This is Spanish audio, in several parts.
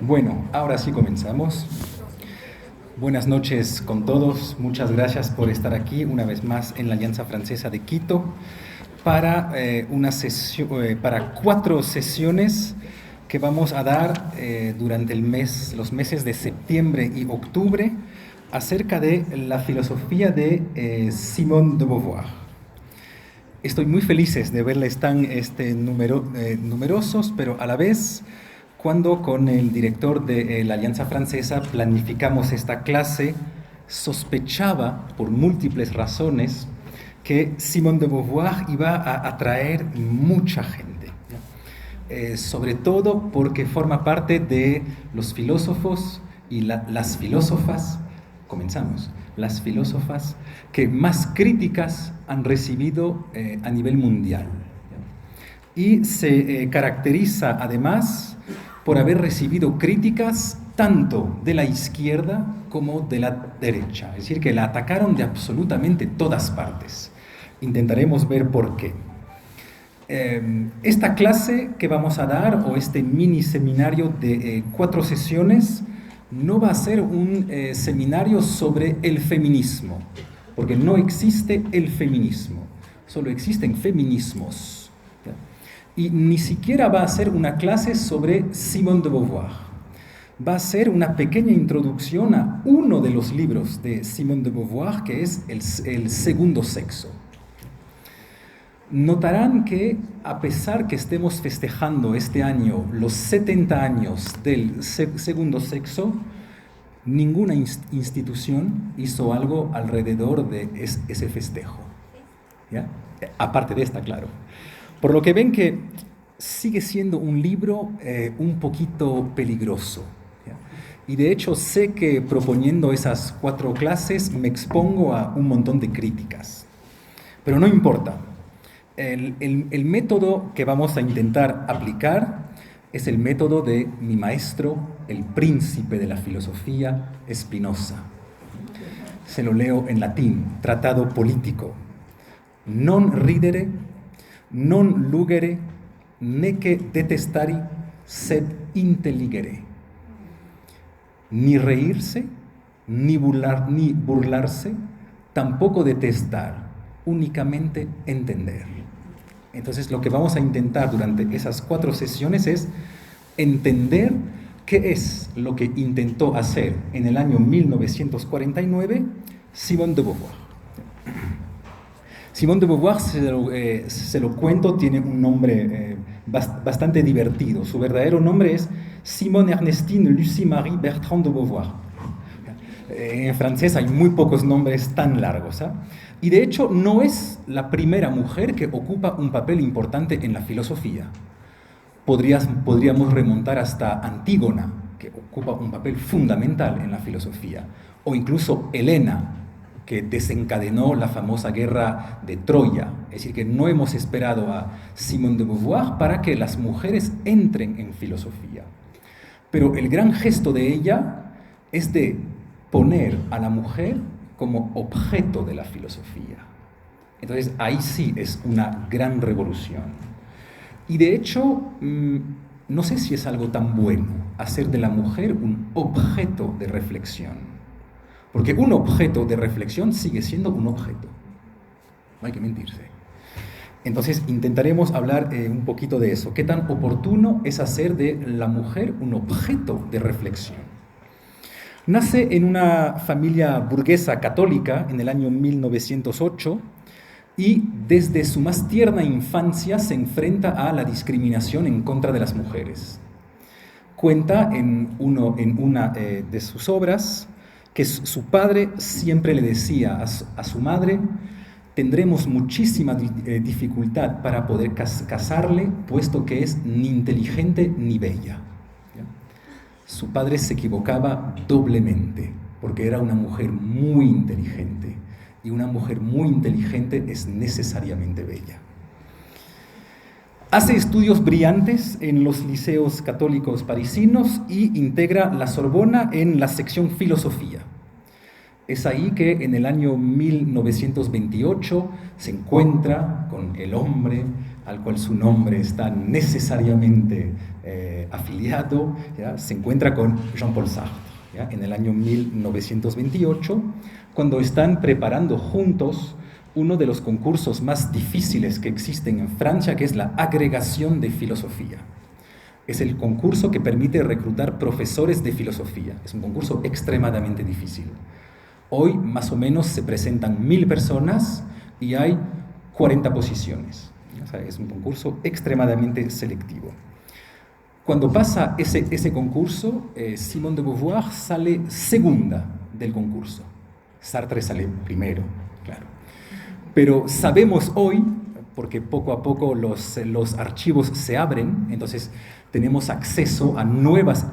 Bueno, ahora sí comenzamos. Buenas noches con todos. Muchas gracias por estar aquí una vez más en la Alianza Francesa de Quito para, para 4 sesiones que vamos a dar durante los meses de septiembre y octubre acerca de la filosofía de Simone de Beauvoir. Estoy muy feliz de verles tan numerosos, pero a la vez, cuando con el director de la Alianza Francesa planificamos esta clase, sospechaba por múltiples razones que Simone de Beauvoir iba a atraer mucha gente, sobre todo porque forma parte de los filósofos y las filósofas, comenzamos, las filósofas que más críticas han recibido a nivel mundial. Y se caracteriza además por haber recibido críticas tanto de la izquierda como de la derecha. Es decir, que la atacaron de absolutamente todas partes. Intentaremos ver por qué. Esta clase que vamos a dar, o este mini seminario de 4 sesiones, no va a ser un seminario sobre el feminismo, porque no existe el feminismo, solo existen feminismos. Y ni siquiera va a ser una clase sobre Simone de Beauvoir. Va a ser una pequeña introducción a uno de los libros de Simone de Beauvoir, que es El segundo sexo. Notarán que, a pesar que estemos festejando este año los 70 años del segundo sexo, ninguna institución hizo algo alrededor de ese festejo. ¿Ya? Aparte de esta, claro. Por lo que ven que sigue siendo un libro un poquito peligroso. ¿Ya? Y de hecho sé que proponiendo esas 4 clases me expongo a un montón de críticas. Pero no importa. El método que vamos a intentar aplicar es el método de mi maestro, el príncipe de la filosofía, Spinoza. Se lo leo en latín, Tratado Político. Non ridere, non lugere, neque detestari, sed intelligere. Ni reírse, ni burlarse, tampoco detestar, únicamente entender. Entonces, lo que vamos a intentar durante esas 4 sesiones es entender qué es lo que intentó hacer en el año 1949 Simone de Beauvoir. Simone de Beauvoir, se lo cuento, tiene un nombre bastante divertido. Su verdadero nombre es Simone Ernestine Lucie Marie Bertrand de Beauvoir. En francés hay muy pocos nombres tan largos, ¿eh? Y de hecho no es la primera mujer que ocupa un papel importante en la filosofía. Podríamos remontar hasta Antígona, que ocupa un papel fundamental en la filosofía, o incluso Helena, que desencadenó la famosa guerra de Troya. Es decir, que no hemos esperado a Simone de Beauvoir para que las mujeres entren en filosofía. Pero el gran gesto de ella es de poner a la mujer como objeto de la filosofía. Entonces ahí sí es una gran revolución. Y de hecho, no sé si es algo tan bueno hacer de la mujer un objeto de reflexión. Porque un objeto de reflexión sigue siendo un objeto. No hay que mentirse. Entonces intentaremos hablar un poquito de eso. ¿Qué tan oportuno es hacer de la mujer un objeto de reflexión? Nace en una familia burguesa católica en el año 1908 y desde su más tierna infancia se enfrenta a la discriminación en contra de las mujeres. Cuenta en una de sus obras que su padre siempre le decía a su madre: tendremos muchísima dificultad para poder casarle, puesto que es ni inteligente ni bella. Su padre se equivocaba doblemente, porque era una mujer muy inteligente, y una mujer muy inteligente es necesariamente bella. Hace estudios brillantes en los liceos católicos parisinos y integra la Sorbona en la sección filosofía. Es ahí que en el año 1928 se encuentra con el hombre al cual su nombre está necesariamente afiliado, ¿ya? Se encuentra con Jean-Paul Sartre, ¿ya? En el año 1928, cuando están preparando juntos uno de los concursos más difíciles que existen en Francia, que es la agregación de filosofía. Es el concurso que permite reclutar profesores de filosofía. Es un concurso extremadamente difícil. Hoy más o menos se presentan 1000 personas y hay 40 posiciones. O sea, es un concurso extremadamente selectivo. Cuando pasa ese concurso, Simone de Beauvoir sale segunda del concurso. Sartre sale primero, claro. Pero sabemos hoy, porque poco a poco los archivos se abren, entonces tenemos acceso a nuevas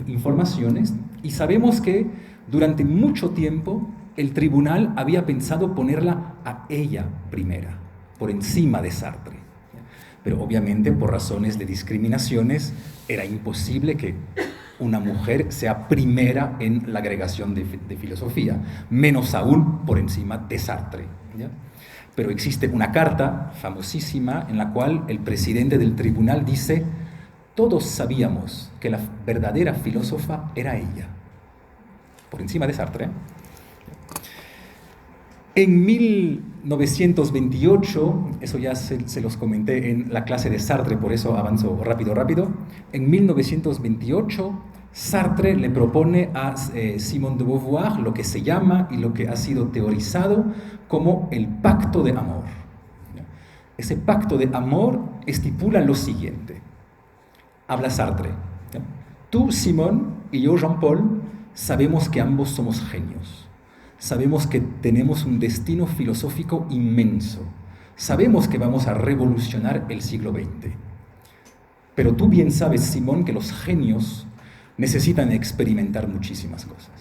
informaciones y sabemos que durante mucho tiempo el tribunal había pensado ponerla a ella primera, por encima de Sartre. Pero obviamente por razones de discriminaciones era imposible que una mujer sea primera en la agregación de filosofía, menos aún por encima de Sartre, ¿ya? Pero existe una carta famosísima en la cual el presidente del tribunal dice: todos sabíamos que la verdadera filósofa era ella, por encima de Sartre. En 1928, eso ya se los comenté en la clase de Sartre, por eso avanzo rápido. En 1928, Sartre le propone a Simone de Beauvoir lo que se llama y lo que ha sido teorizado como el pacto de amor. Ese pacto de amor estipula lo siguiente. Habla Sartre: tú, Simone, y yo, Jean-Paul, sabemos que ambos somos genios. Sabemos que tenemos un destino filosófico inmenso. Sabemos que vamos a revolucionar el siglo XX. Pero tú bien sabes, Simón, que los genios necesitan experimentar muchísimas cosas.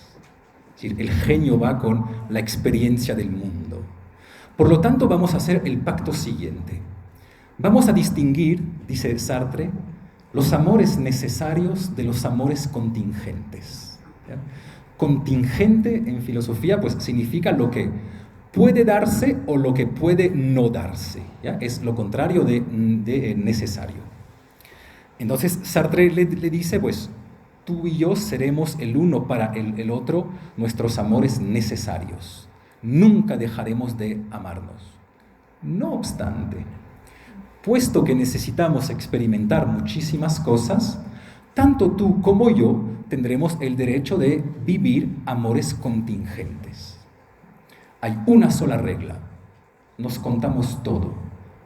Es decir, el genio va con la experiencia del mundo. Por lo tanto, vamos a hacer el pacto siguiente. Vamos a distinguir, dice Sartre, los amores necesarios de los amores contingentes. ¿Ya? Contingente en filosofía pues significa lo que puede darse o lo que puede no darse, ¿ya? Es lo contrario de necesario. Entonces Sartre le dice, pues tú y yo seremos el uno para el otro nuestros amores necesarios. Nunca dejaremos de amarnos. No obstante, puesto que necesitamos experimentar muchísimas cosas, tanto tú como yo tendremos el derecho de vivir amores contingentes. Hay una sola regla: nos contamos todo,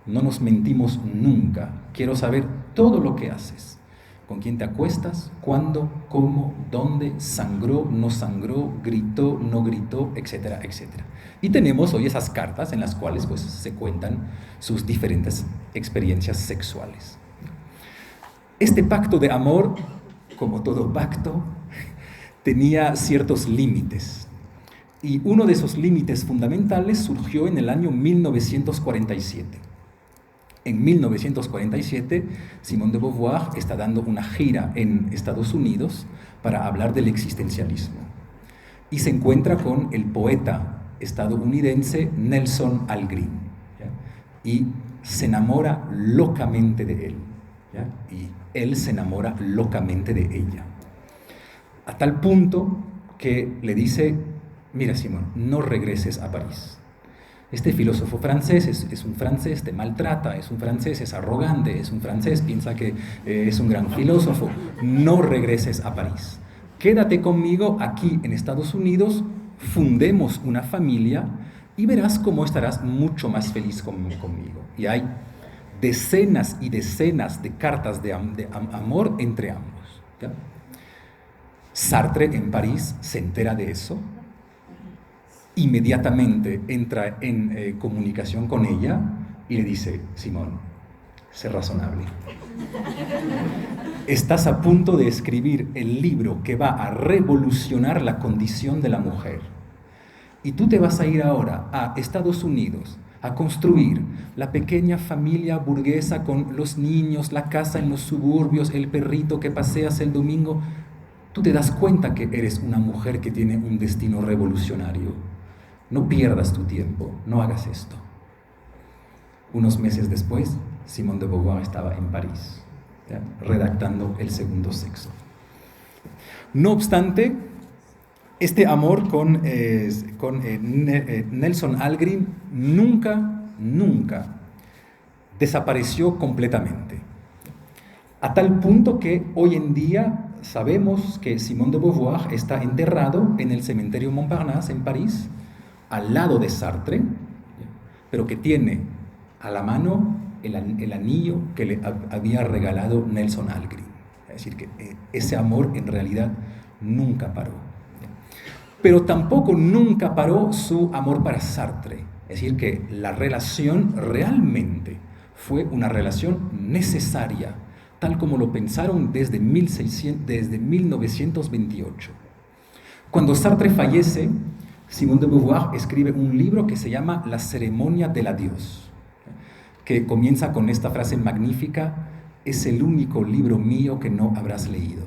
no nos mentimos nunca. Quiero saber todo lo que haces, con quién te acuestas, cuándo, cómo, dónde, sangró, no sangró, gritó, no gritó, etcétera, etcétera. Y tenemos hoy esas cartas en las cuales pues, se cuentan sus diferentes experiencias sexuales. Este pacto de amor, como todo pacto, tenía ciertos límites. Y uno de esos límites fundamentales surgió en el año 1947. En 1947, Simone de Beauvoir está dando una gira en Estados Unidos para hablar del existencialismo. Y se encuentra con el poeta estadounidense Nelson Algren, ¿ya? Y se enamora locamente de él, ¿ya? Y él se enamora locamente de ella, a tal punto que le dice: mira, Simón, no regreses a París. Este filósofo francés es un francés, te maltrata, es un francés, es arrogante, es un francés, piensa que es un gran filósofo. No regreses a París. Quédate conmigo aquí en Estados Unidos, fundemos una familia y verás cómo estarás mucho más feliz conmigo. Y hay decenas y decenas de cartas de amor entre ambos, ¿ya? Sartre en París se entera de eso, inmediatamente entra en comunicación con ella y le dice: Simón, sé razonable. Estás a punto de escribir el libro que va a revolucionar la condición de la mujer. Y tú te vas a ir ahora a Estados Unidos a construir la pequeña familia burguesa con los niños, la casa en los suburbios, el perrito que paseas el domingo. tú te das cuenta que eres una mujer que tiene un destino revolucionario. No pierdas tu tiempo, no hagas esto. Unos meses después, Simone de Beauvoir estaba en París, ¿ya?, redactando El segundo sexo. No obstante, este amor con Nelson Algren nunca desapareció completamente. A tal punto que hoy en día sabemos que Simone de Beauvoir está enterrado en el cementerio Montparnasse en París, al lado de Sartre, pero que tiene a la mano el anillo que le había regalado Nelson Algren. Es decir, que ese amor en realidad nunca paró. Pero tampoco nunca paró su amor para Sartre. Es decir, que la relación realmente fue una relación necesaria, tal como lo pensaron desde 1928. Cuando Sartre fallece, Simone de Beauvoir escribe un libro que se llama La ceremonia del adiós, que comienza con esta frase magnífica: es el único libro mío que no habrás leído.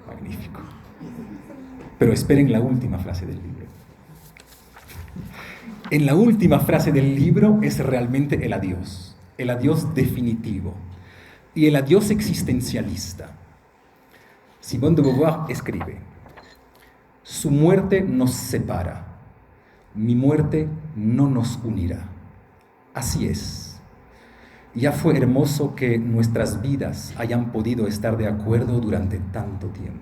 Magnífico. Pero esperen la última frase del libro. En la última frase del libro es realmente el adiós definitivo y el adiós existencialista. Simone de Beauvoir escribe: su muerte nos separa, mi muerte no nos unirá. Así es. Ya fue hermoso que nuestras vidas hayan podido estar de acuerdo durante tanto tiempo.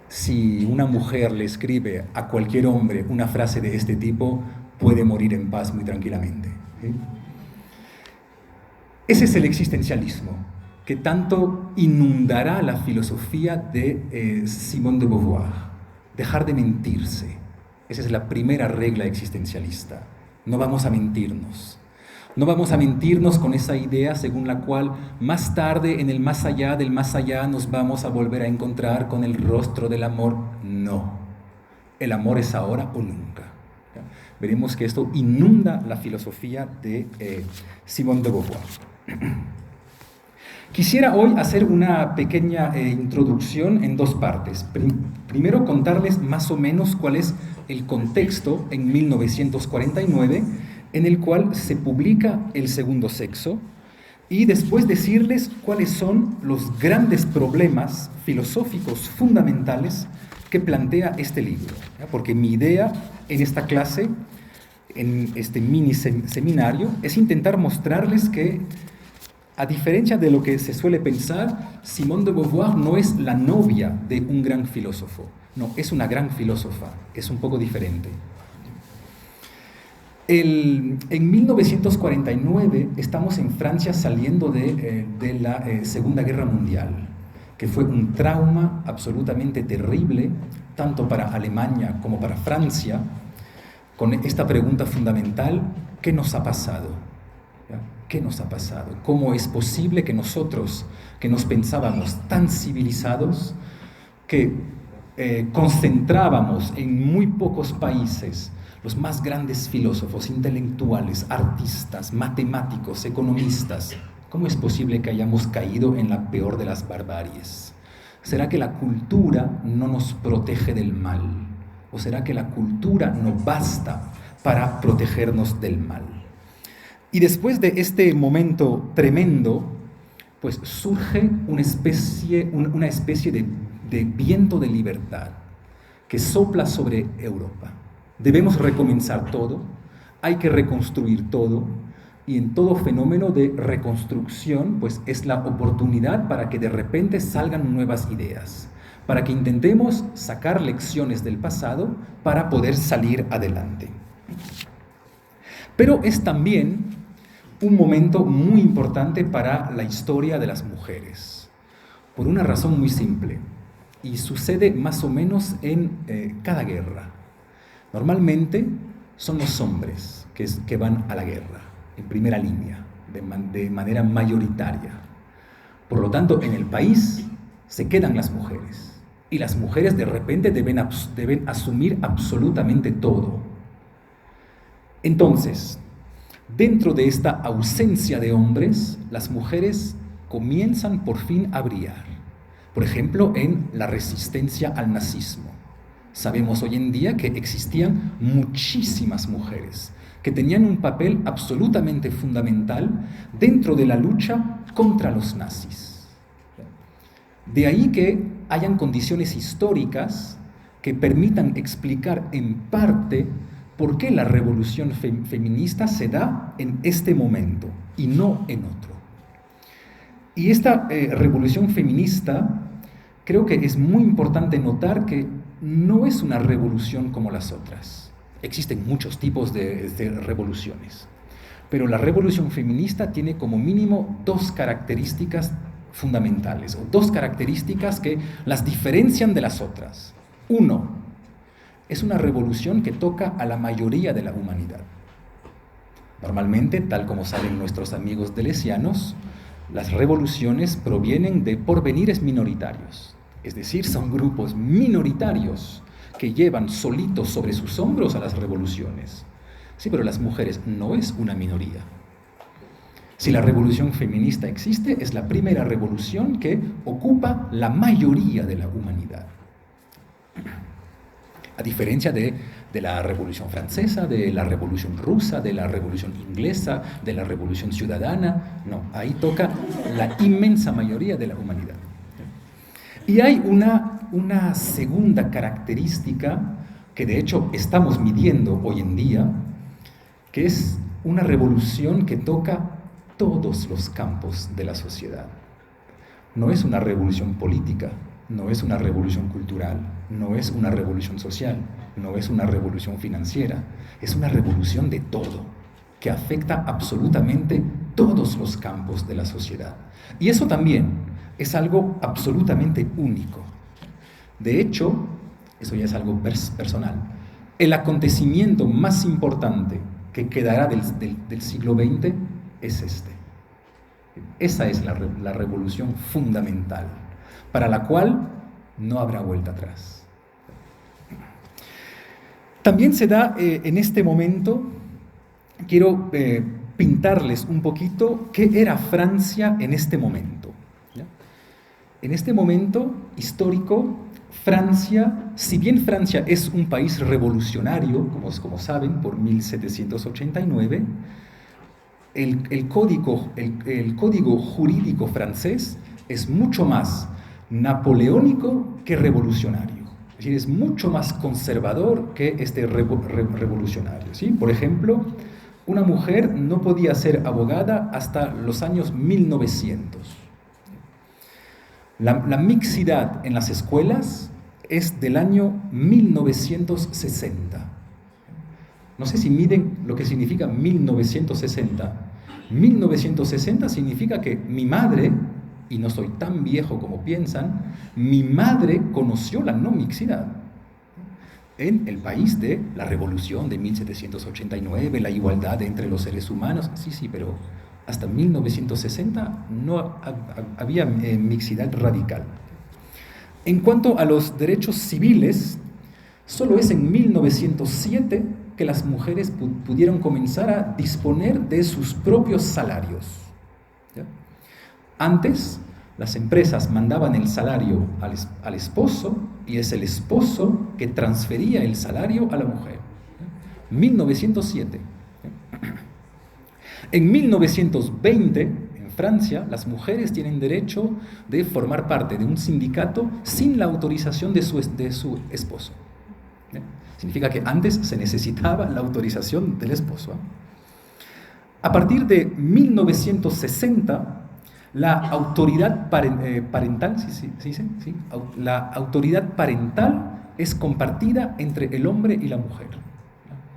Si una mujer le escribe a cualquier hombre una frase de este tipo, puede morir en paz muy tranquilamente. ¿Sí? Ese es el existencialismo que tanto inundará la filosofía de Simone de Beauvoir. Dejar de mentirse. Esa es la primera regla existencialista. No vamos a mentirnos. No vamos a mentirnos con esa idea según la cual más tarde, en el más allá del más allá, nos vamos a volver a encontrar con el rostro del amor. No. El amor es ahora o nunca. ¿Ya? Veremos que esto inunda la filosofía de Simone de Beauvoir. Quisiera hoy hacer una pequeña introducción en dos partes. Primero, contarles más o menos cuál es el contexto en 1949 en el cual se publica El segundo sexo, y después decirles cuáles son los grandes problemas filosóficos fundamentales que plantea este libro. ¿Ya? Porque mi idea en esta clase, en este mini seminario, es intentar mostrarles que, a diferencia de lo que se suele pensar, Simone de Beauvoir no es la novia de un gran filósofo. No, es una gran filósofa, es un poco diferente. En 1949 estamos en Francia saliendo de la Segunda Guerra Mundial, que fue un trauma absolutamente terrible, tanto para Alemania como para Francia, con esta pregunta fundamental: ¿qué nos ha pasado? ¿Ya? ¿Qué nos ha pasado? ¿Cómo es posible que nosotros, que nos pensábamos tan civilizados, que concentrábamos en muy pocos países los más grandes filósofos, intelectuales, artistas, matemáticos, economistas, cómo es posible que hayamos caído en la peor de las barbaries? ¿Será que la cultura no nos protege del mal? ¿O será que la cultura no basta para protegernos del mal? Y después de este momento tremendo, pues surge una especie de viento de libertad que sopla sobre Europa. Debemos recomenzar todo, hay que reconstruir todo, y en todo fenómeno de reconstrucción, pues es la oportunidad para que de repente salgan nuevas ideas, para que intentemos sacar lecciones del pasado para poder salir adelante. Pero es también un momento muy importante para la historia de las mujeres, por una razón muy simple, y sucede más o menos en cada guerra. Normalmente son los hombres que van a la guerra, en primera línea, de manera mayoritaria. Por lo tanto, en el país se quedan las mujeres, y las mujeres de repente deben asumir absolutamente todo. Entonces, dentro de esta ausencia de hombres, las mujeres comienzan por fin a brillar. Por ejemplo, en la resistencia al nazismo. Sabemos hoy en día que existían muchísimas mujeres que tenían un papel absolutamente fundamental dentro de la lucha contra los nazis. De ahí que hayan condiciones históricas que permitan explicar en parte por qué la revolución feminista se da en este momento y no en otro. Y esta revolución feminista, creo que es muy importante notar que no es una revolución como las otras. Existen muchos tipos de revoluciones, pero la revolución feminista tiene como mínimo dos características fundamentales, o dos características que las diferencian de las otras. Uno, es una revolución que toca a la mayoría de la humanidad. Normalmente, tal como saben nuestros amigos deleuzianos, las revoluciones provienen de porvenires minoritarios, es decir, son grupos minoritarios que llevan solitos sobre sus hombros a las revoluciones. Sí, pero las mujeres no es una minoría. Si la revolución feminista existe, es la primera revolución que ocupa la mayoría de la humanidad. A diferencia de la Revolución Francesa, de la Revolución Rusa, de la Revolución Inglesa, de la Revolución Ciudadana, no, ahí toca la inmensa mayoría de la humanidad. Y hay una segunda característica que de hecho estamos midiendo hoy en día, que es una revolución que toca todos los campos de la sociedad. No es una revolución política, no es una revolución cultural, no es una revolución social, no es una revolución financiera, es una revolución de todo, que afecta absolutamente todos los campos de la sociedad. Y eso también es algo absolutamente único. De hecho, eso ya es algo personal, el acontecimiento más importante que quedará del siglo XX es este. Esa es la revolución fundamental, para la cual no habrá vuelta atrás. También se da en este momento, quiero pintarles un poquito qué era Francia en este momento. ¿Ya? En este momento histórico, Francia, si bien Francia es un país revolucionario, como saben, por 1789, el código jurídico francés es mucho más napoleónico que revolucionario. Es decir, es mucho más conservador que revolucionario. ¿Sí? Por ejemplo, una mujer no podía ser abogada hasta los años 1900. La mixidad en las escuelas es del año 1960. No sé si miden lo que significa 1960. 1960 significa que mi madre, y no soy tan viejo como piensan, mi madre conoció la no mixidad en el país de la revolución de 1789, la igualdad entre los seres humanos. Sí, pero hasta 1960 no había mixidad radical. En cuanto a los derechos civiles, solo es en 1907 que las mujeres pudieron comenzar a disponer de sus propios salarios. ¿Ya? Antes, las empresas mandaban el salario al esposo y es el esposo que transfería el salario a la mujer. 1907. En 1920, en Francia, las mujeres tienen derecho de formar parte de un sindicato sin la autorización de su esposo. Significa que antes se necesitaba la autorización del esposo. A partir de 1960, la autoridad parental, la autoridad parental es compartida entre el hombre y la mujer.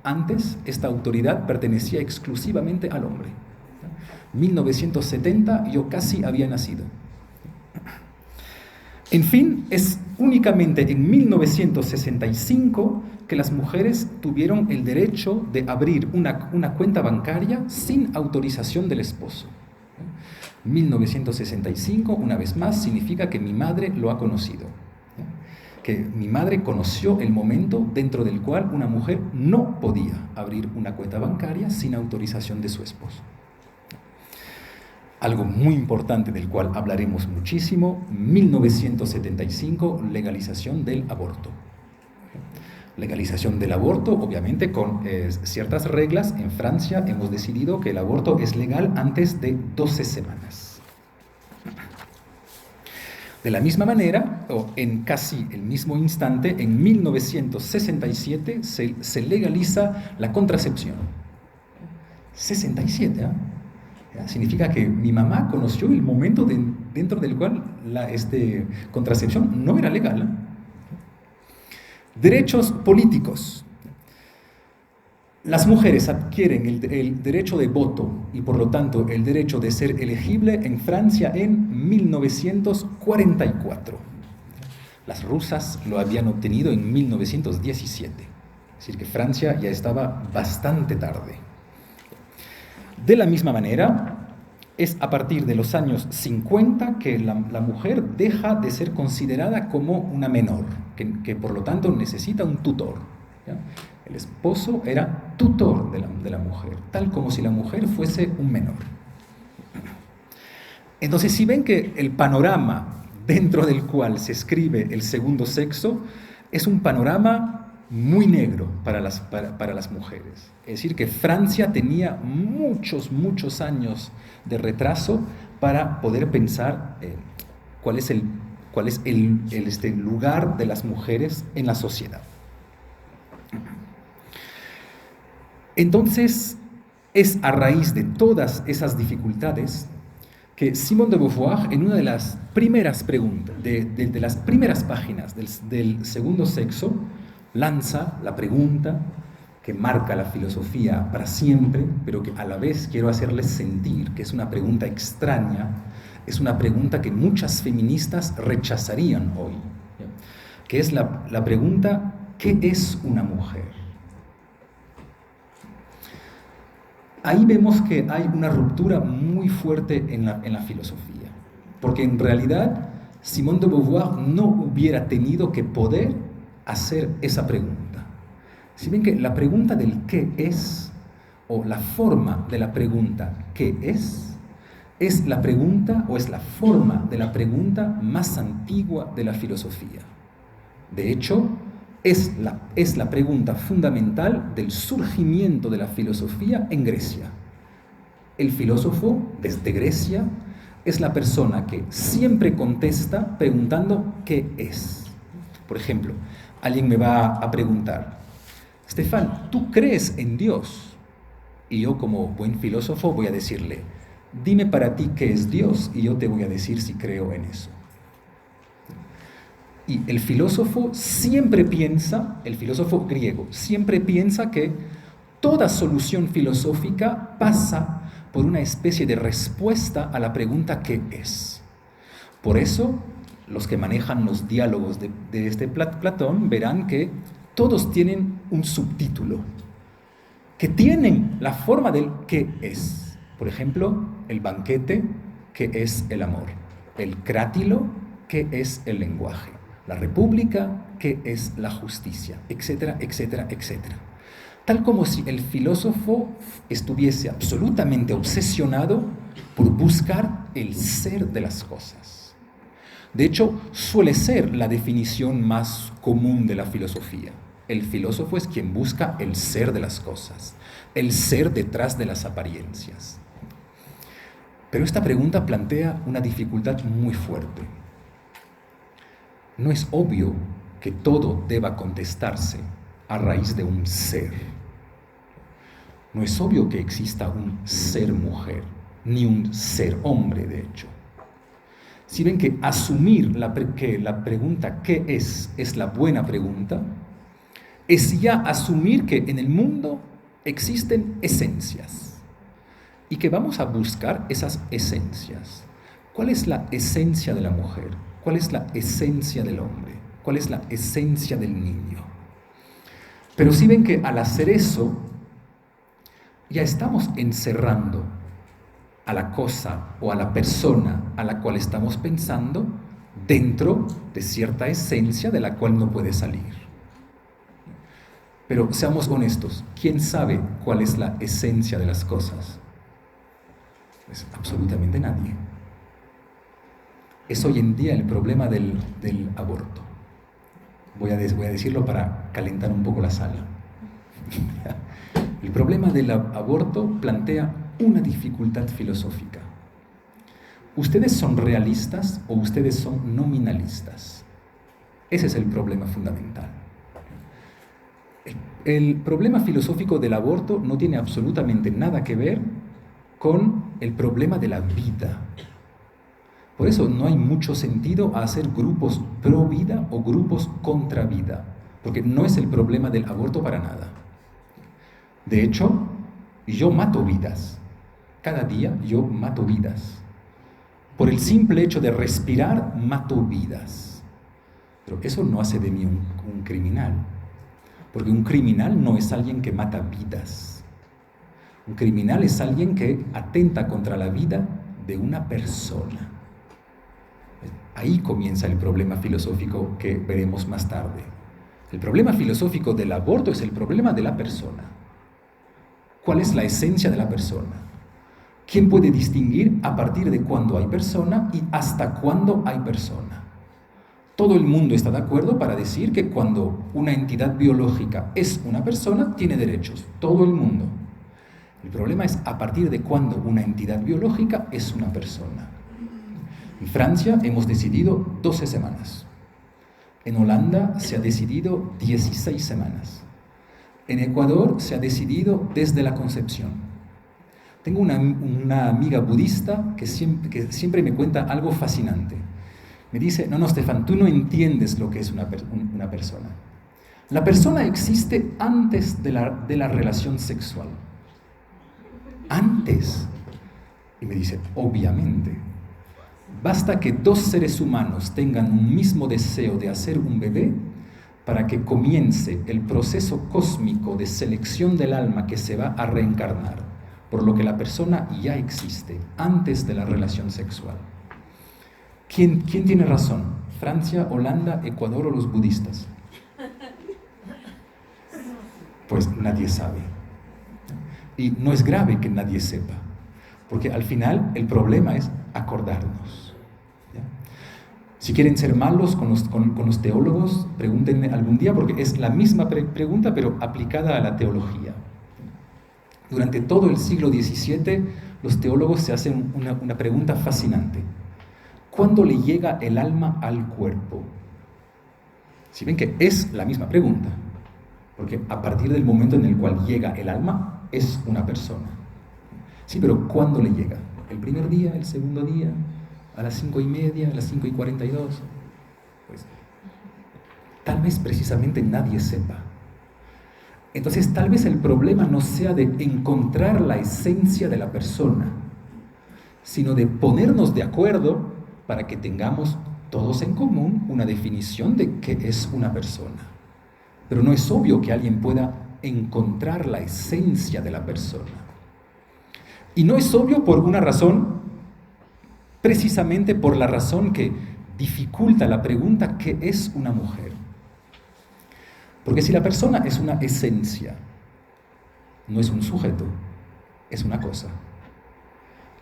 Antes, esta autoridad pertenecía exclusivamente al hombre. 1970 yo casi había nacido. En fin, es únicamente en 1965 que las mujeres tuvieron el derecho de abrir una cuenta bancaria sin autorización del esposo. 1965, una vez más, significa que mi madre lo ha conocido. Que mi madre conoció el momento dentro del cual una mujer no podía abrir una cuenta bancaria sin autorización de su esposo. Algo muy importante del cual hablaremos muchísimo, 1975, legalización del aborto. Legalización del aborto, obviamente con ciertas reglas. En Francia hemos decidido que el aborto es legal antes de 12 semanas. De la misma manera, o en casi el mismo instante, en 1967 se legaliza la contracepción. 67, ¿eh? Significa que mi mamá conoció el momento dentro del cual la contracepción no era legal, ¿eh? Derechos políticos. Las mujeres adquieren el derecho de voto y por lo tanto el derecho de ser elegible en Francia en 1944. Las rusas lo habían obtenido en 1917. Es decir, que Francia ya estaba bastante tarde. De la misma manera, es a partir de los años 50 que la mujer deja de ser considerada como una menor, que por lo tanto necesita un tutor, ¿ya? El esposo era tutor de la mujer, tal como si la mujer fuese un menor. Entonces, si ven que el panorama dentro del cual se escribe el segundo sexo es un panorama muy negro para las mujeres. Es decir, que Francia tenía muchos años de retraso para poder pensar cuál es el lugar de las mujeres en la sociedad. Entonces, es a raíz de todas esas dificultades que Simone de Beauvoir, en una de las primeras preguntas, de las primeras páginas del segundo sexo, lanza la pregunta que marca la filosofía para siempre, pero que a la vez quiero hacerles sentir que es una pregunta extraña, es una pregunta que muchas feministas rechazarían hoy, ¿ya? Que es la pregunta: ¿qué es una mujer? Ahí vemos que hay una ruptura muy fuerte en la filosofía, porque en realidad Simone de Beauvoir no hubiera tenido que poder hacer esa pregunta. Si ven que la pregunta del qué es, o la forma de la pregunta ¿qué es la pregunta o es la forma de la pregunta más antigua de la filosofía. De hecho, es la pregunta fundamental del surgimiento de la filosofía en Grecia. El filósofo desde Grecia es la persona que siempre contesta preguntando ¿qué es? Por ejemplo, alguien me va a preguntar: Stefan, ¿tú crees en Dios? Y yo, como buen filósofo, voy a decirle: dime para ti qué es Dios y yo te voy a decir si creo en eso. Y el filósofo griego, siempre piensa que toda solución filosófica pasa por una especie de respuesta a la pregunta ¿qué es? Por eso, los que manejan los diálogos de este Platón verán que todos tienen un subtítulo, que tienen la forma del qué es. Por ejemplo, el banquete, ¿qué es el amor? El crátilo, ¿qué es el lenguaje? La república, ¿qué es la justicia? Etcétera, etcétera, etcétera. Tal como si el filósofo estuviese absolutamente obsesionado por buscar el ser de las cosas. De hecho, suele ser la definición más común de la filosofía. El filósofo es quien busca el ser de las cosas, el ser detrás de las apariencias. Pero esta pregunta plantea una dificultad muy fuerte. No es obvio que todo deba contestarse a raíz de un ser. No es obvio que exista un ser mujer, ni un ser hombre, de hecho. Si ven que asumir que la pregunta ¿qué es la buena pregunta? Es ya asumir que en el mundo existen esencias y que vamos a buscar esas esencias. ¿Cuál es la esencia de la mujer? ¿Cuál es la esencia del hombre? ¿Cuál es la esencia del niño? Pero si ven que al hacer eso, ya estamos encerrando a la cosa o a la persona a la cual estamos pensando dentro de cierta esencia de la cual no puede salir. Pero seamos honestos, ¿quién sabe cuál es la esencia de las cosas? Pues absolutamente nadie. Es hoy en día el problema del aborto. Voy a decirlo para calentar un poco la sala. El problema del aborto plantea una dificultad filosófica. ¿Ustedes son realistas o ustedes son nominalistas? Ese es el problema fundamental. El problema filosófico del aborto no tiene absolutamente nada que ver con el problema de la vida. Por eso no hay mucho sentido a hacer grupos pro vida o grupos contra vida, porque no es el problema del aborto para nada. De hecho, yo mato vidas. Cada día yo mato vidas. Por el simple hecho de respirar, mato vidas. Pero eso no hace de mí un criminal. Porque un criminal no es alguien que mata vidas. Un criminal es alguien que atenta contra la vida de una persona. Ahí comienza el problema filosófico que veremos más tarde. El problema filosófico del aborto es el problema de la persona. ¿Cuál es la esencia de la persona? ¿Quién puede distinguir a partir de cuándo hay persona y hasta cuándo hay persona? Todo el mundo está de acuerdo para decir que cuando una entidad biológica es una persona, tiene derechos. Todo el mundo. El problema es a partir de cuándo una entidad biológica es una persona. En Francia hemos decidido 12 semanas. En Holanda se ha decidido 16 semanas. En Ecuador se ha decidido desde la concepción. Tengo una amiga budista que siempre me cuenta algo fascinante. Me dice, no, Stefan, tú no entiendes lo que es una persona. La persona existe antes de la relación sexual. Antes. Y me dice, obviamente. Basta que dos seres humanos tengan un mismo deseo de hacer un bebé para que comience el proceso cósmico de selección del alma que se va a reencarnar, por lo que la persona ya existe antes de la relación sexual. ¿Quién tiene razón? ¿Francia, Holanda, Ecuador o los budistas? Pues nadie sabe. Y no es grave que nadie sepa, porque al final el problema es acordarnos. ¿Ya? Si quieren ser malos con los teólogos, pregúntenme algún día, porque es la misma pregunta, pero aplicada a la teología. Durante todo el siglo XVII, los teólogos se hacen una pregunta fascinante. ¿Cuándo le llega el alma al cuerpo? Si ven que es la misma pregunta, porque a partir del momento en el cual llega el alma, es una persona. Sí, pero ¿cuándo le llega? ¿El primer día, el segundo día, a las 5:30, a las 5:42? Pues, tal vez precisamente nadie sepa. Entonces, tal vez el problema no sea de encontrar la esencia de la persona, sino de ponernos de acuerdo para que tengamos todos en común una definición de qué es una persona. Pero no es obvio que alguien pueda encontrar la esencia de la persona. Y no es obvio por una razón, precisamente por la razón que dificulta la pregunta ¿qué es una mujer? Porque si la persona es una esencia, no es un sujeto, es una cosa.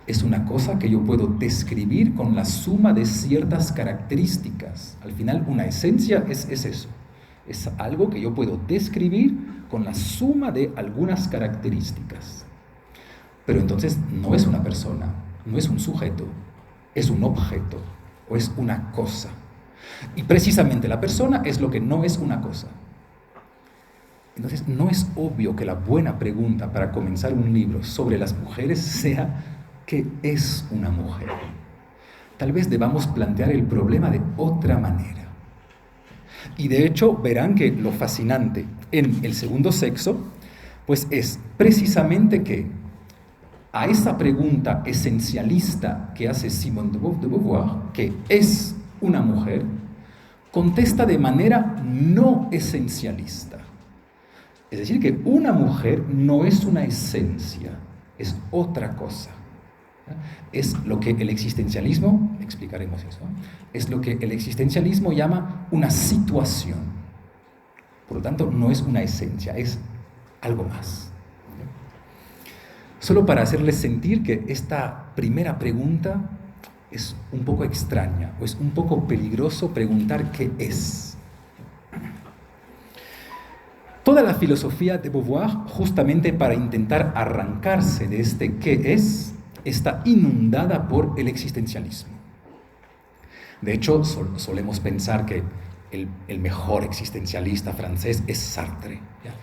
Es una cosa que yo puedo describir con la suma de ciertas características. Al final, una esencia es eso. Es algo que yo puedo describir con la suma de algunas características. Pero entonces no es una persona, no es un sujeto, es un objeto o es una cosa. Y precisamente la persona es lo que no es una cosa. Entonces no es obvio que la buena pregunta para comenzar un libro sobre las mujeres sea ¿qué es una mujer? Tal vez debamos plantear el problema de otra manera. Y de hecho verán que lo fascinante en el segundo sexo pues es precisamente que a esa pregunta esencialista que hace Simone de Beauvoir, que es una mujer, contesta de manera no esencialista. Es decir, que una mujer no es una esencia, es otra cosa. Es lo que el existencialismo, explicaremos eso, es lo que el existencialismo llama una situación. Por lo tanto, no es una esencia, es algo más. solo para hacerles sentir que esta primera pregunta es un poco extraña o es un poco peligroso preguntar qué es. Toda la filosofía de Beauvoir, justamente para intentar arrancarse de este qué es, está inundada por el existencialismo. De hecho, solemos pensar que el mejor existencialista francés es Sartre. ¿Ya?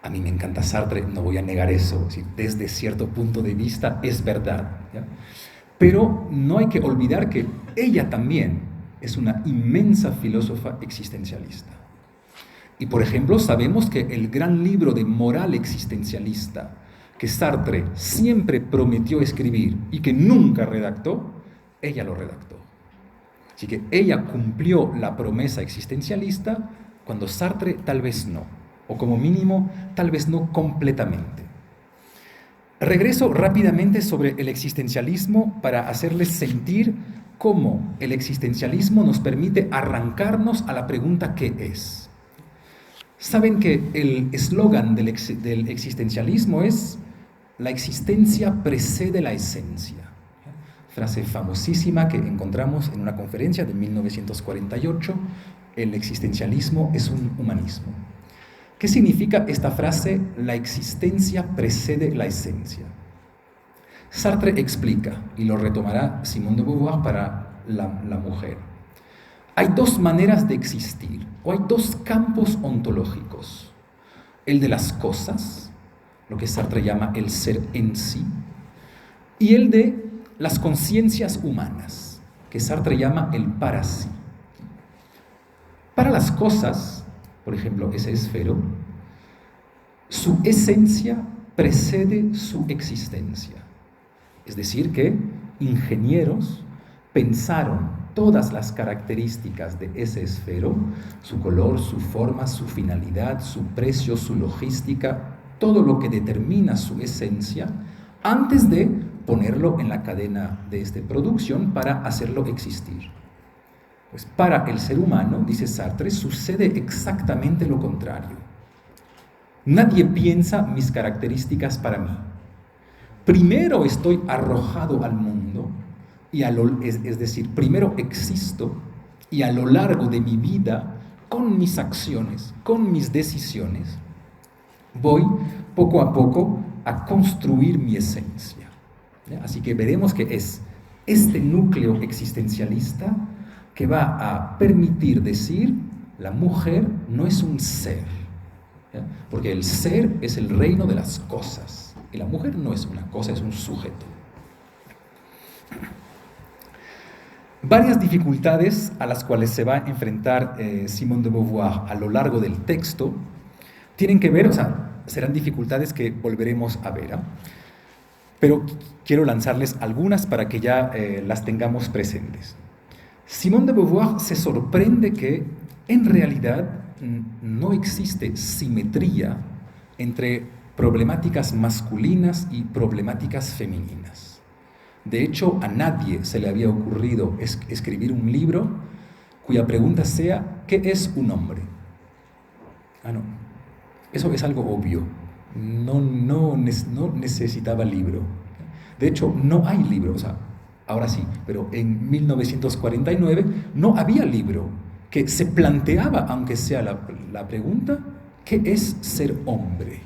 A mí me encanta Sartre, no voy a negar eso. ¿Sí? Desde cierto punto de vista es verdad. ¿Ya? Pero no hay que olvidar que ella también es una inmensa filósofa existencialista. Y por ejemplo, sabemos que el gran libro de moral existencialista que Sartre siempre prometió escribir y que nunca redactó, ella lo redactó. Así que ella cumplió la promesa existencialista cuando Sartre tal vez no, o como mínimo tal vez no completamente. Regreso rápidamente sobre el existencialismo para hacerles sentir cómo el existencialismo nos permite arrancarnos a la pregunta ¿qué es? Saben que el eslogan del existencialismo es la existencia precede la esencia. Frase famosísima que encontramos en una conferencia de 1948, el existencialismo es un humanismo. ¿Qué significa esta frase? La existencia precede la esencia. Sartre explica, y lo retomará Simone de Beauvoir para la mujer. Hay dos maneras de existir, o hay dos campos ontológicos. El de las cosas, lo que Sartre llama el ser en sí, y el de las conciencias humanas, que Sartre llama el para sí. Para las cosas, por ejemplo, ese esfero, su esencia precede su existencia. Es decir, que ingenieros pensaron todas las características de ese esfero, su color, su forma, su finalidad, su precio, su logística, todo lo que determina su esencia, antes de ponerlo en la cadena de producción para hacerlo existir. Pues para el ser humano, dice Sartre, sucede exactamente lo contrario. Nadie piensa mis características para mí. Primero estoy arrojado al mundo, es decir, primero existo y a lo largo de mi vida, con mis acciones, con mis decisiones, voy poco a poco a construir mi esencia. Así que veremos que es este núcleo existencialista que va a permitir decir la mujer no es un ser, ¿ya? Porque el ser es el reino de las cosas y la mujer no es una cosa, es un sujeto. Varias dificultades a las cuales se va a enfrentar Simone de Beauvoir a lo largo del texto tienen que ver, o sea, serán dificultades que volveremos a ver, ¿eh? Pero quiero lanzarles algunas para que ya las tengamos presentes. Simone de Beauvoir se sorprende que en realidad no existe simetría entre problemáticas masculinas y problemáticas femeninas. De hecho, a nadie se le había ocurrido escribir un libro cuya pregunta sea ¿qué es un hombre? No, eso es algo obvio. No necesitaba libro. De hecho, no hay libro, o sea, ahora sí, pero en 1949 no había libro que se planteaba, aunque sea la pregunta, ¿qué es ser hombre?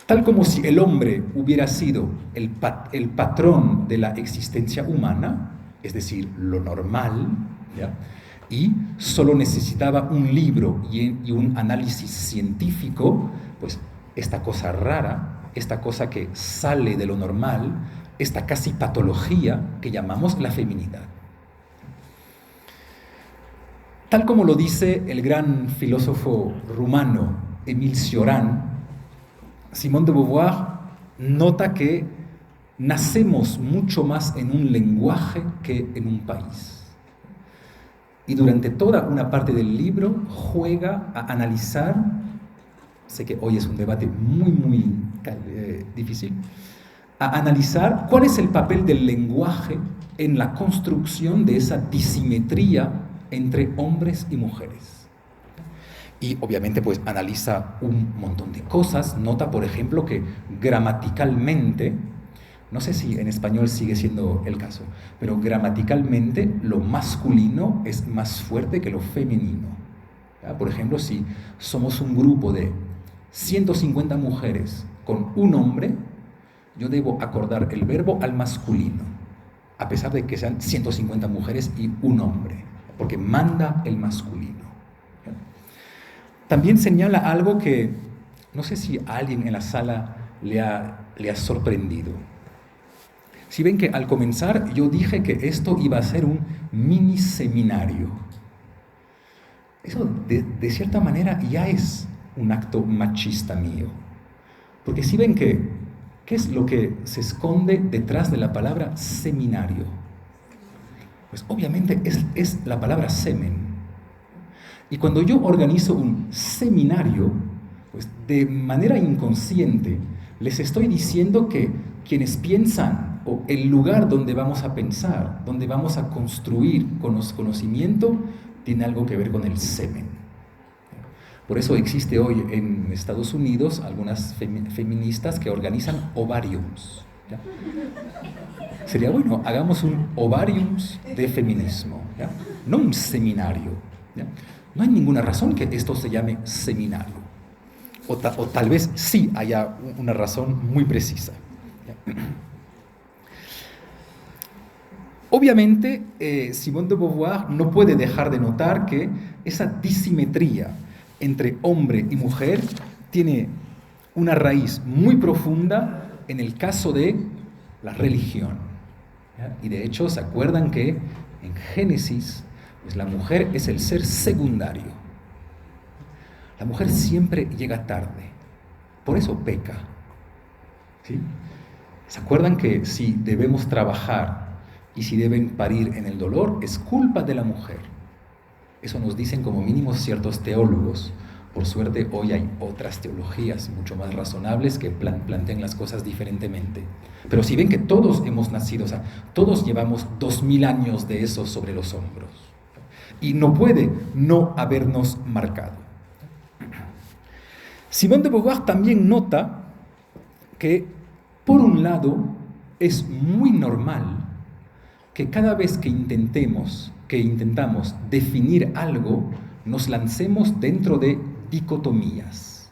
Tal como si el hombre hubiera sido el patrón de la existencia humana, es decir, lo normal, ¿ya? Y solo necesitaba un libro y un análisis científico, pues esta cosa rara, esta cosa que sale de lo normal, esta casi patología que llamamos la feminidad. Tal como lo dice el gran filósofo rumano Émile Cioran, Simone de Beauvoir nota que nacemos mucho más en un lenguaje que en un país. Y durante toda una parte del libro juega a analizar, sé que hoy es un debate muy difícil, a analizar cuál es el papel del lenguaje en la construcción de esa disimetría entre hombres y mujeres. Y obviamente pues analiza un montón de cosas. Nota, por ejemplo, que gramaticalmente, no sé si en español sigue siendo el caso, pero gramaticalmente lo masculino es más fuerte que lo femenino. ¿Ya? Por ejemplo, si somos un grupo de 150 mujeres con un hombre, yo debo acordar el verbo al masculino, a pesar de que sean 150 mujeres y un hombre, porque manda el masculino. También señala algo que no sé si a alguien en la sala le ha sorprendido. Si ven que al comenzar yo dije que esto iba a ser un mini seminario. Eso de cierta manera ya es un acto machista mío. Porque si ven que, ¿qué es lo que se esconde detrás de la palabra seminario? Pues obviamente es la palabra semen. Y cuando yo organizo un seminario, pues de manera inconsciente les estoy diciendo que quienes piensan, o el lugar donde vamos a pensar, donde vamos a construir conocimiento, tiene algo que ver con el semen. Por eso existe hoy en Estados Unidos algunas feministas que organizan ovariums. ¿Ya? Sería bueno, hagamos un ovariums de feminismo, ¿ya? No un seminario. ¿Ya? No hay ninguna razón que esto se llame seminario. O tal vez sí haya una razón muy precisa. ¿Ya? Obviamente, Simone de Beauvoir no puede dejar de notar que esa disimetría entre hombre y mujer tiene una raíz muy profunda en el caso de la religión. ¿Ya? Y de hecho, ¿se acuerdan que en Génesis pues la mujer es el ser secundario? La mujer siempre llega tarde, por eso peca. ¿Sí? ¿Se acuerdan que si debemos trabajar y si deben parir en el dolor, es culpa de la mujer? Eso nos dicen como mínimo ciertos teólogos. Por suerte hoy hay otras teologías mucho más razonables que plantean las cosas diferentemente. Pero si ven que todos hemos nacido, o sea, todos llevamos 2000 años de eso sobre los hombros. Y no puede no habernos marcado. Simone de Beauvoir también nota que, por un lado, es muy normal que cada vez que intentamos definir algo, nos lancemos dentro de dicotomías.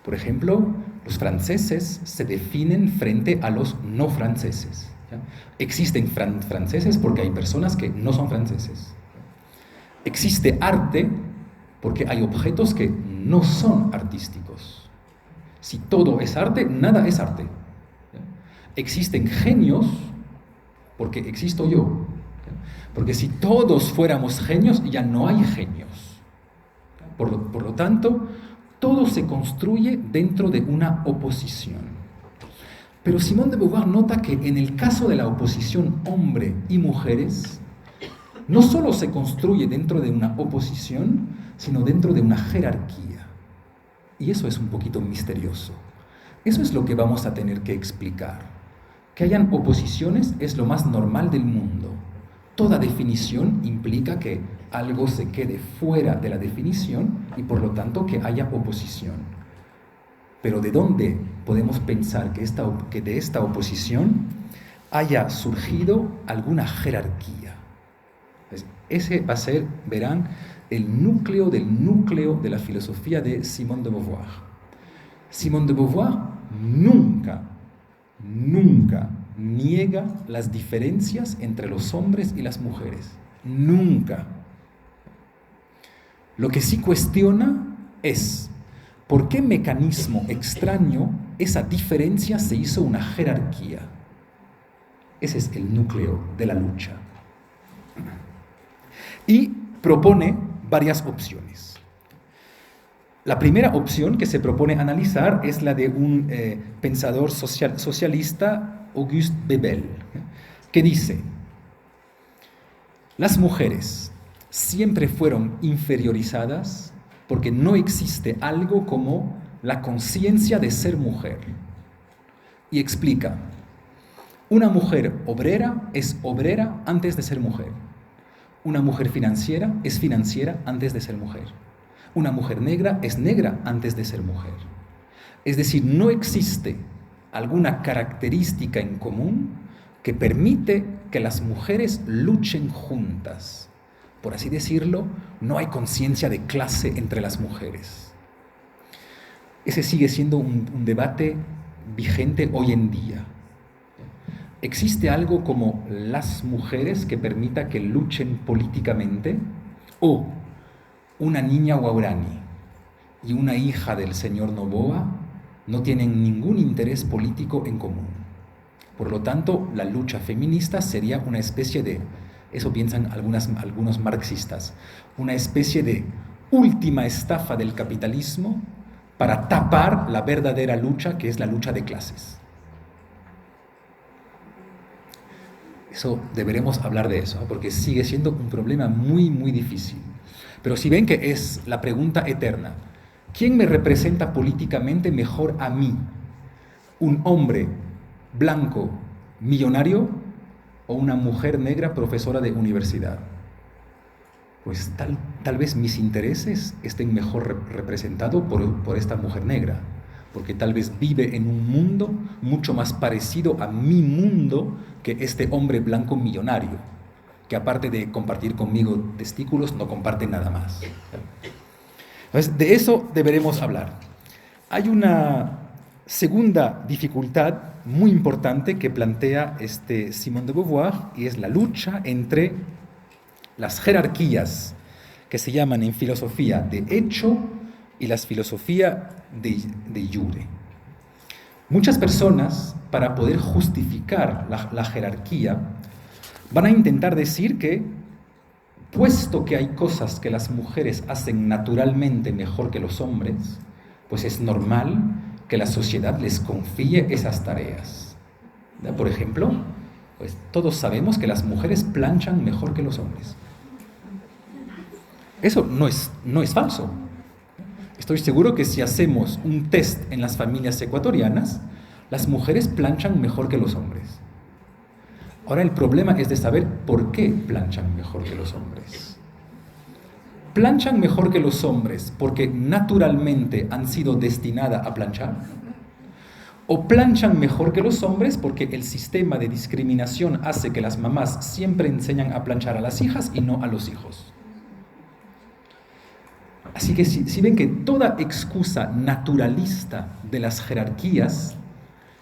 Por ejemplo, los franceses se definen frente a los no franceses. ¿Ya? Existen franceses porque hay personas que no son franceses. Existe arte porque hay objetos que no son artísticos. Si todo es arte, nada es arte. ¿Ya? Existen genios porque existo yo. Porque si todos fuéramos genios, ya no hay genios. Por lo tanto, todo se construye dentro de una oposición. Pero Simone de Beauvoir nota que en el caso de la oposición hombre y mujeres, no solo se construye dentro de una oposición, sino dentro de una jerarquía. Y eso es un poquito misterioso. Eso es lo que vamos a tener que explicar. Que hayan oposiciones es lo más normal del mundo. Toda definición implica que algo se quede fuera de la definición y por lo tanto que haya oposición. Pero ¿de dónde podemos pensar que de esta oposición haya surgido alguna jerarquía? Pues ese va a ser, verán, el núcleo de la filosofía de Simone de Beauvoir. Simone de Beauvoir nunca niega las diferencias entre los hombres y las mujeres. Nunca. Lo que sí cuestiona es por qué mecanismo extraño esa diferencia se hizo una jerarquía. Ese es el núcleo de la lucha. Y propone varias opciones. La primera opción que se propone analizar es la de un pensador socialista, Auguste Bebel, que dice: las mujeres siempre fueron inferiorizadas porque no existe algo como la conciencia de ser mujer. Y explica: una mujer obrera es obrera antes de ser mujer. Una mujer financiera es financiera antes de ser mujer. una mujer negra es negra antes de ser mujer. Es decir, no existe alguna característica en común que permite que las mujeres luchen juntas. Por así decirlo, no hay conciencia de clase entre las mujeres. Ese sigue siendo un debate vigente hoy en día. ¿Existe algo como las mujeres que permita que luchen políticamente? ¿O una niña guaraní y una hija del señor Noboa no tienen ningún interés político en común? Por lo tanto, la lucha feminista sería una especie de, eso piensan algunos marxistas, una especie de última estafa del capitalismo para tapar la verdadera lucha, que es la lucha de clases. Eso, deberemos hablar de eso, porque sigue siendo un problema muy, muy difícil. Pero si ven que es la pregunta eterna, ¿quién me representa políticamente mejor a mí? ¿Un hombre blanco millonario o una mujer negra profesora de universidad? Pues tal vez mis intereses estén mejor representados por esta mujer negra, porque tal vez vive en un mundo mucho más parecido a mi mundo que este hombre blanco millonario, que aparte de compartir conmigo testículos, no comparte nada más. Entonces, de eso deberemos hablar. Hay una segunda dificultad muy importante que plantea Simone de Beauvoir, y es la lucha entre las jerarquías que se llaman en filosofía de hecho y las filosofías de jure. Muchas personas, para poder justificar la jerarquía, van a intentar decir que, puesto que hay cosas que las mujeres hacen naturalmente mejor que los hombres, pues es normal que la sociedad les confíe esas tareas. Por ejemplo, pues todos sabemos que las mujeres planchan mejor que los hombres. Eso no es falso. Estoy seguro que si hacemos un test en las familias ecuatorianas, las mujeres planchan mejor que los hombres. Ahora el problema es de saber por qué planchan mejor que los hombres. ¿Planchan mejor que los hombres porque naturalmente han sido destinadas a planchar? ¿O planchan mejor que los hombres porque el sistema de discriminación hace que las mamás siempre enseñan a planchar a las hijas y no a los hijos? Así que si ven que toda excusa naturalista de las jerarquías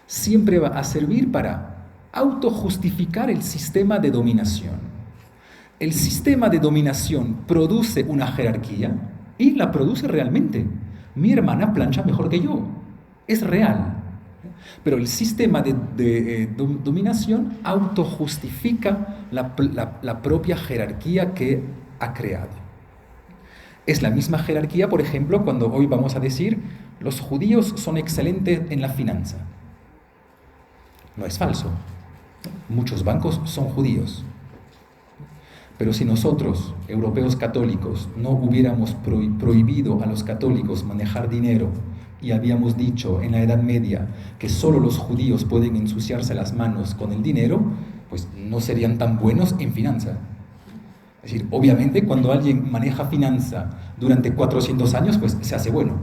siempre va a servir para autojustificar el sistema de dominación. El sistema de dominación produce una jerarquía y la produce realmente. Mi hermana plancha mejor que yo. Es real. Pero el sistema de dominación autojustifica la propia jerarquía que ha creado. Es la misma jerarquía, por ejemplo, cuando hoy vamos a decir los judíos son excelentes en la finanza. No es falso. Muchos bancos son judíos. Pero si nosotros, europeos católicos, no hubiéramos prohibido a los católicos manejar dinero y habíamos dicho en la Edad Media que solo los judíos pueden ensuciarse las manos con el dinero, pues no serían tan buenos en finanza. Es decir, obviamente cuando alguien maneja finanza durante 400 años, pues se hace bueno.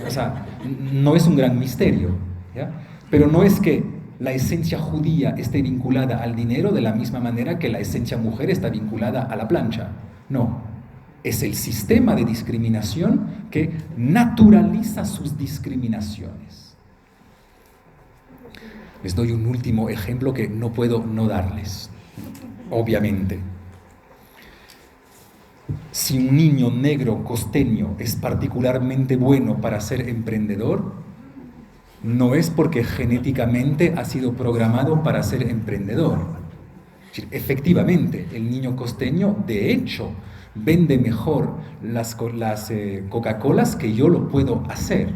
O sea, no es un gran misterio, ¿ya? Pero no es que la esencia judía esté vinculada al dinero de la misma manera que la esencia mujer está vinculada a la plancha. No, es el sistema de discriminación que naturaliza sus discriminaciones. Les doy un último ejemplo que no puedo no darles, obviamente. Si un niño negro costeño es particularmente bueno para ser emprendedor, no es porque genéticamente ha sido programado para ser emprendedor. Es decir, efectivamente, el niño costeño, de hecho, vende mejor las Coca-Colas que yo lo puedo hacer.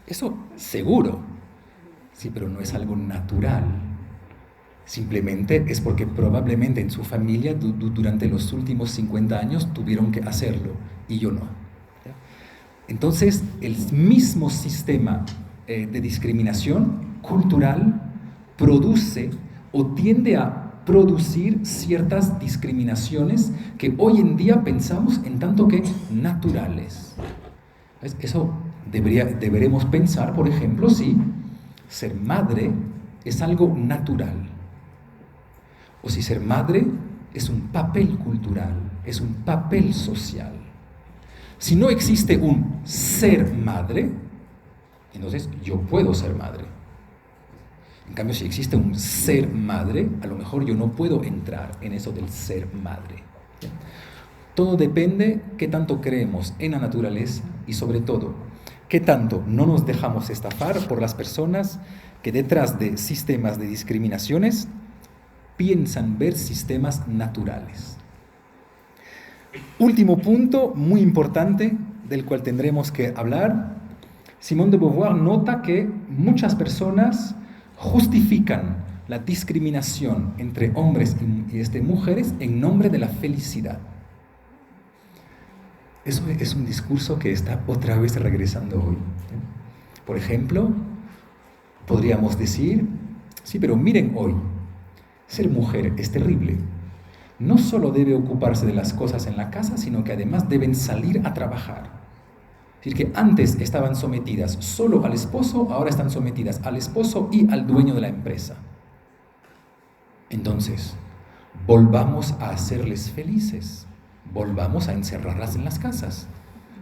Eso seguro. Sí, pero no es algo natural. Simplemente es porque probablemente en su familia durante los últimos 50 años tuvieron que hacerlo y yo no. Entonces, el mismo sistema de discriminación cultural produce o tiende a producir ciertas discriminaciones que hoy en día pensamos en tanto que naturales. Eso deberemos pensar, por ejemplo, si ser madre es algo natural, o si ser madre es un papel cultural, es un papel social. Si no existe un ser madre, entonces yo puedo ser madre. En cambio, si existe un ser madre, a lo mejor yo no puedo entrar en eso del ser madre. Todo depende qué tanto creemos en la naturaleza y sobre todo, qué tanto no nos dejamos estafar por las personas que detrás de sistemas de discriminaciones piensan ver sistemas naturales. Último punto muy importante del cual tendremos que hablar. Simone de Beauvoir nota que muchas personas justifican la discriminación entre hombres y mujeres en nombre de la felicidad. Eso es un discurso que está otra vez regresando hoy. Por ejemplo, podríamos decir, sí, pero miren hoy, ser mujer es terrible. No solo debe ocuparse de las cosas en la casa, sino que además deben salir a trabajar. Es decir, que antes estaban sometidas solo al esposo, ahora están sometidas al esposo y al dueño de la empresa. Entonces, volvamos a hacerles felices, volvamos a encerrarlas en las casas,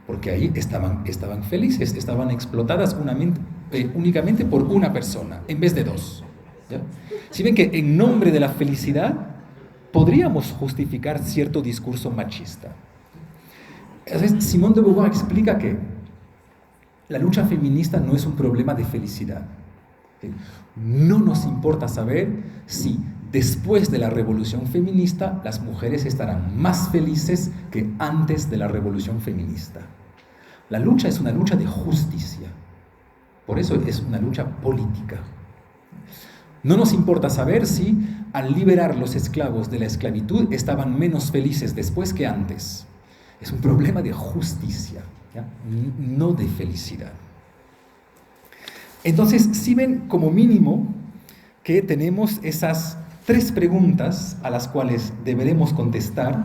porque ahí estaban felices, estaban explotadas únicamente por una persona, en vez de dos. ¿Ya? Si ven que en nombre de la felicidad podríamos justificar cierto discurso machista. Entonces, Simone de Beauvoir explica que la lucha feminista no es un problema de felicidad. No nos importa saber si después de la revolución feminista las mujeres estarán más felices que antes de la revolución feminista. La lucha es una lucha de justicia. Por eso es una lucha política. No nos importa saber si al liberar los esclavos de la esclavitud estaban menos felices después que antes. Es un problema de justicia, ¿ya? No de felicidad. Entonces, si ven como mínimo que tenemos esas 3 preguntas a las cuales deberemos contestar,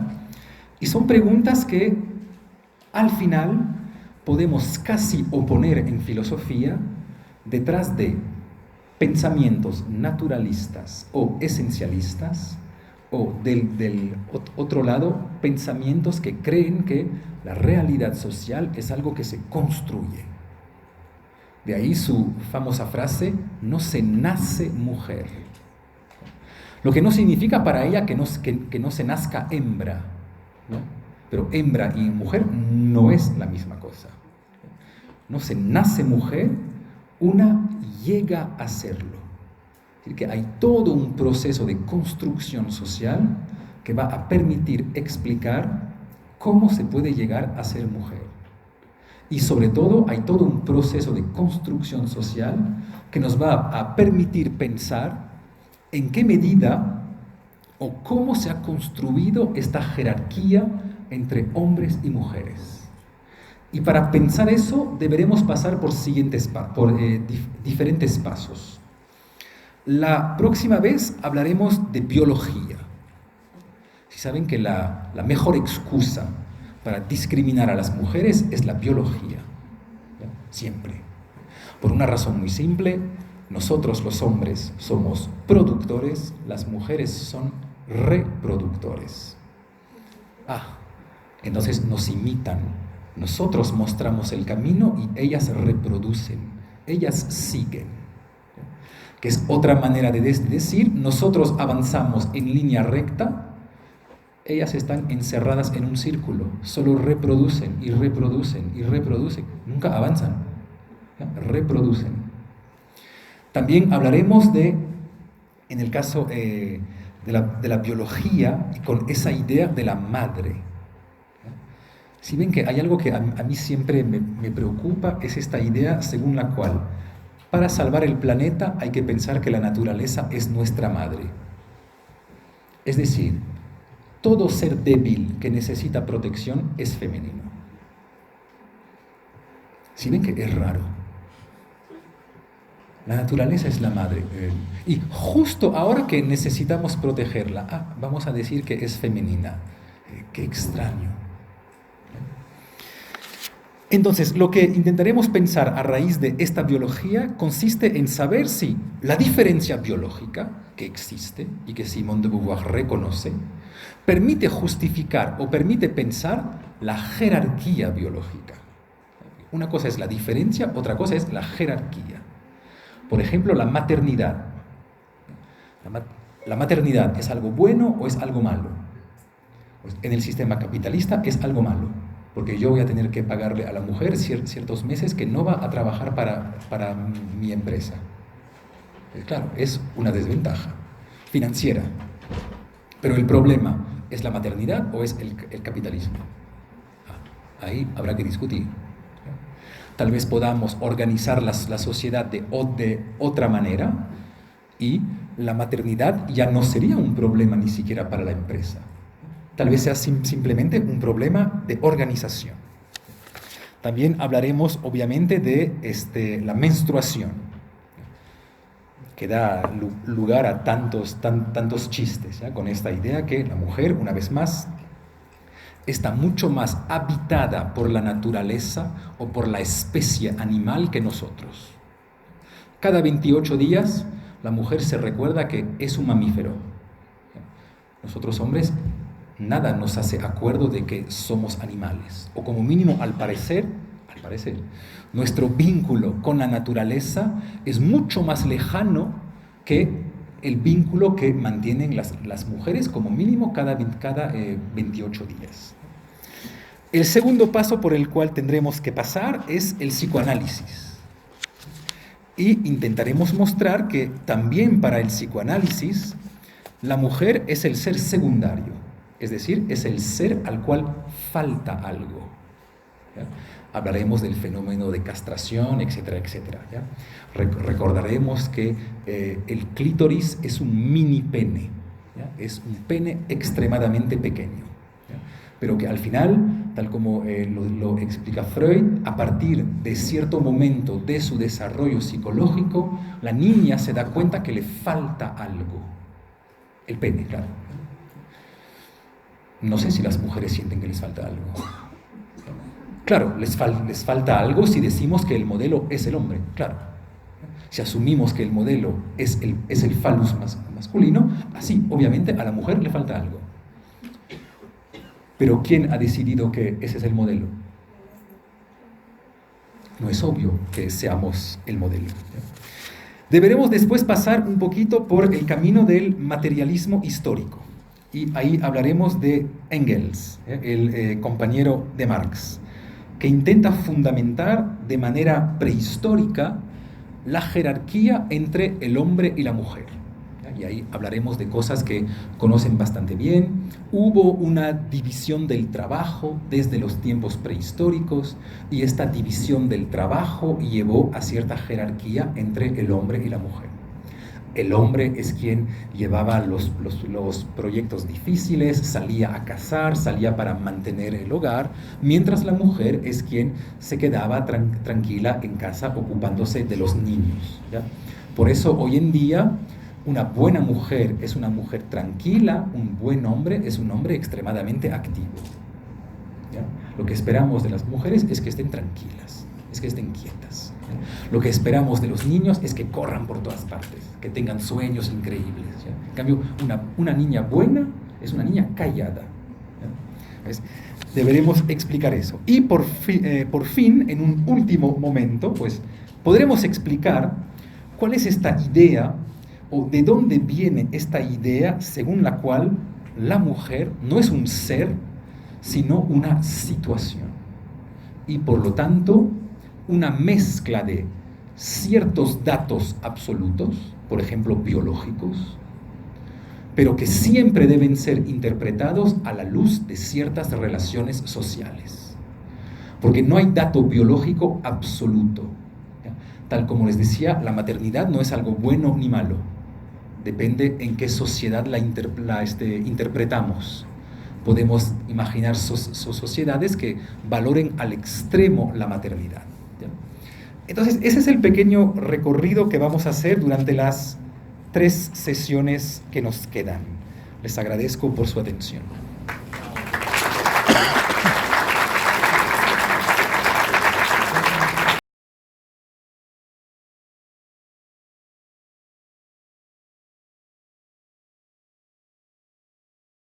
y son preguntas que al final podemos casi oponer en filosofía detrás de pensamientos naturalistas o esencialistas, o del otro lado, pensamientos que creen que la realidad social es algo que se construye. De ahí su famosa frase, no se nace mujer. Lo que no significa para ella que no se nazca hembra, ¿no? Pero hembra y mujer no es la misma cosa. No se nace mujer, una llega a serlo. Es decir, que hay todo un proceso de construcción social que va a permitir explicar cómo se puede llegar a ser mujer. Y sobre todo hay todo un proceso de construcción social que nos va a permitir pensar en qué medida o cómo se ha construido esta jerarquía entre hombres y mujeres. Y para pensar eso deberemos pasar por diferentes pasos. La próxima vez hablaremos de biología. Si saben que la mejor excusa para discriminar a las mujeres es la biología, ¿ya? Siempre. Por una razón muy simple, nosotros los hombres somos productores, las mujeres son reproductores. Entonces nos imitan. Nosotros mostramos el camino y ellas reproducen, ellas siguen. Que es otra manera de decir, nosotros avanzamos en línea recta, ellas están encerradas en un círculo, solo reproducen y reproducen y reproducen, nunca avanzan, ¿ya? Reproducen. También hablaremos en el caso de la biología, con esa idea de la madre. Si ven que hay algo que a mí siempre me preocupa, es esta idea según la cual para salvar el planeta hay que pensar que la naturaleza es nuestra madre. Es decir, todo ser débil que necesita protección es femenino. Si ven que es raro. La naturaleza es la madre. Y justo ahora que necesitamos protegerla, vamos a decir que es femenina. Qué extraño. Entonces, lo que intentaremos pensar a raíz de esta biología consiste en saber si la diferencia biológica que existe y que Simone de Beauvoir reconoce permite justificar o permite pensar la jerarquía biológica. Una cosa es la diferencia, otra cosa es la jerarquía. Por ejemplo, la maternidad. ¿La maternidad es algo bueno o es algo malo? Pues en el sistema capitalista es algo malo, porque yo voy a tener que pagarle a la mujer ciertos meses que no va a trabajar para mi empresa. Claro, es una desventaja financiera. Pero el problema, ¿es la maternidad o es el capitalismo? Ahí habrá que discutir. Tal vez podamos organizar la sociedad de otra manera y la maternidad ya no sería un problema ni siquiera para la empresa. Tal vez sea simplemente un problema de organización. También hablaremos obviamente de la menstruación, que da lugar a tantos chistes, ¿ya? Con esta idea que la mujer, una vez más, está mucho más habitada por la naturaleza o por la especie animal que nosotros. Cada 28 días la mujer se recuerda que es un mamífero. Nosotros hombres, nada nos hace acuerdo de que somos animales, o como mínimo al parecer, nuestro vínculo con la naturaleza es mucho más lejano que el vínculo que mantienen las mujeres como mínimo cada 28 días. El segundo paso por el cual tendremos que pasar es el psicoanálisis. Y intentaremos mostrar que también para el psicoanálisis la mujer es el ser secundario, es decir, es el ser al cual falta algo. ¿Ya? Hablaremos del fenómeno de castración, etcétera, etcétera. ¿Ya? Recordaremos que el clítoris es un mini pene, ¿ya? Es un pene extremadamente pequeño, ¿ya? Pero que al final, tal como lo explica Freud, a partir de cierto momento de su desarrollo psicológico, la niña se da cuenta que le falta algo. El pene, claro. No sé si las mujeres sienten que les falta algo. Claro, les falta algo si decimos que el modelo es el hombre, claro. Si asumimos que el modelo es el falus masculino, así, obviamente, a la mujer le falta algo. Pero ¿quién ha decidido que ese es el modelo? No es obvio que seamos el modelo. Deberemos después pasar un poquito por el camino del materialismo histórico. Y ahí hablaremos de Engels, el compañero de Marx, que intenta fundamentar de manera prehistórica la jerarquía entre el hombre y la mujer. Y ahí hablaremos de cosas que conocen bastante bien. Hubo una división del trabajo desde los tiempos prehistóricos y esta división del trabajo llevó a cierta jerarquía entre el hombre y la mujer. El hombre es quien llevaba los proyectos difíciles, salía a cazar, salía para mantener el hogar, mientras la mujer es quien se quedaba tranquila en casa ocupándose de los niños, ¿ya? Por eso hoy en día una buena mujer es una mujer tranquila, un buen hombre es un hombre extremadamente activo, ¿ya? Lo que esperamos de las mujeres es que estén tranquilas, es que estén quietas. Lo que esperamos de los niños es que corran por todas partes, que tengan sueños increíbles, ¿ya? En cambio, una niña buena es una niña callada, ¿ya? ¿Ves? Deberemos explicar eso. Y por fin, en un último momento, pues, podremos explicar cuál es esta idea o de dónde viene esta idea según la cual la mujer no es un ser, sino una situación. Y por lo tanto, una mezcla de ciertos datos absolutos, por ejemplo biológicos, pero que siempre deben ser interpretados a la luz de ciertas relaciones sociales. Porque no hay dato biológico absoluto, ¿ya? Tal como les decía, la maternidad no es algo bueno ni malo. Depende en qué sociedad la interpretamos. Podemos imaginar sociedades que valoren al extremo la maternidad, ¿ya? Entonces, ese es el pequeño recorrido que vamos a hacer durante las 3 sesiones que nos quedan. Les agradezco por su atención.